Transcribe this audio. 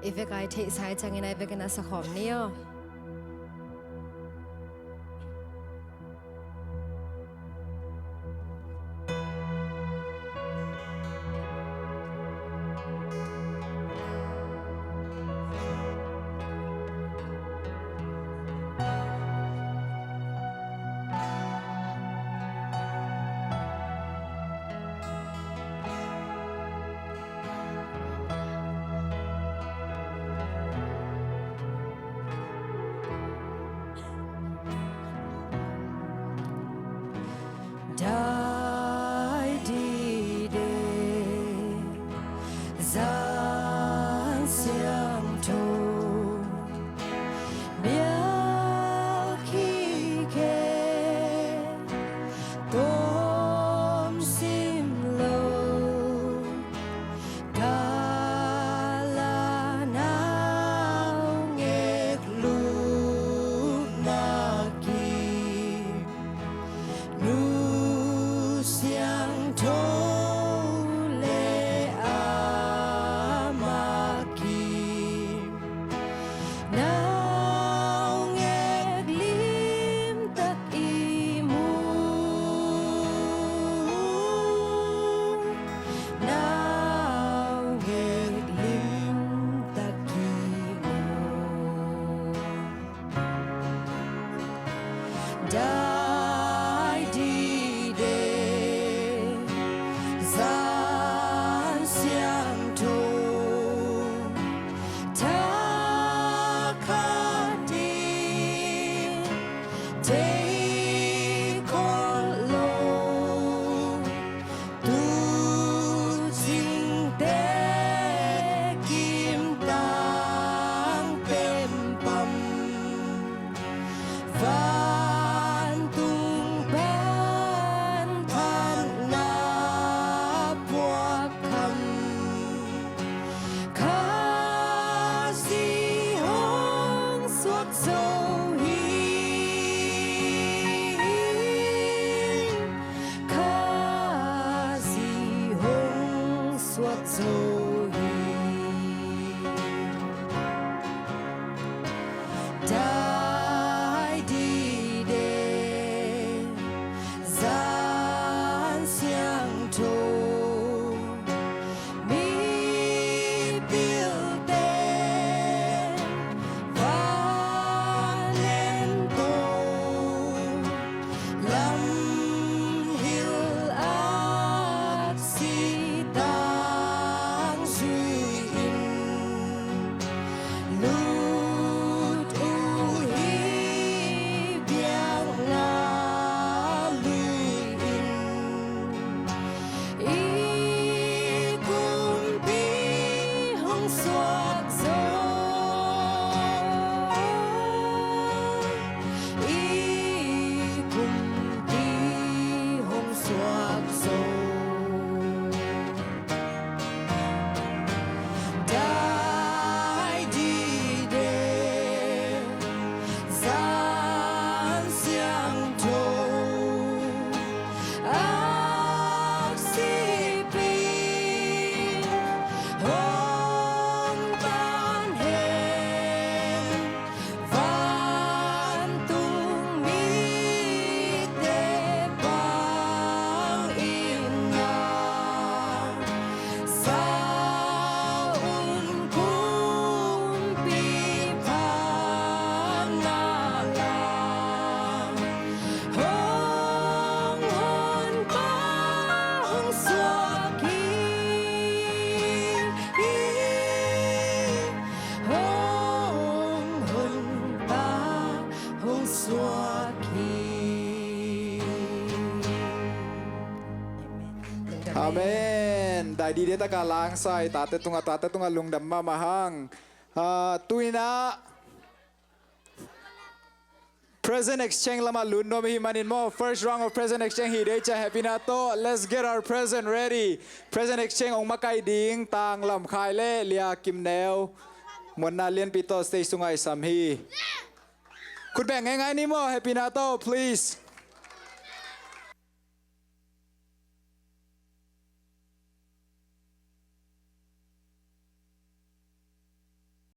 Ivekai te sai changin ai vekana sakhom nio. Dai đi đề gian xiang thô miao khi kê tôm sim lâu cả là nào nghe lúc na kỳ nu siang thô lệ amaki nào nghe lim tắc imu nào nghe lim tắc imu Dai đi đề gian xiang thô ta khát đi thế con lô tu chính tế kim tang pem pam van tung ban pan na buộc khăm khá gì hong suốt dấu hin khá gì hong suốt dấu hin Dai đi đề gian xiang thô mi biểu tên và lên tô lâm hill ác si tang suy in lút u hi biang na lui in y cùng bi hong xoạc gió y cùng bi hong xoạc gió Dai đi đề gian xiang thô ác si pin hong ban hên van tung mi tế bang in na sao un cung pi pan na la hong hon pa hong xua ki hong hon pa hong xua ki Amen. Dai di deta ka lang sai tate tunga lung damma mahang. Tuina present exchange lama lun no mi manin mo. First round of present exchange hi dei cha happy na to. Let's get our present ready. Present exchange ong makai ding tang lam khai le lia kim neo. Mon na lien pito stay sungai sam hi. Kun beng ngai ni mo happy na to please.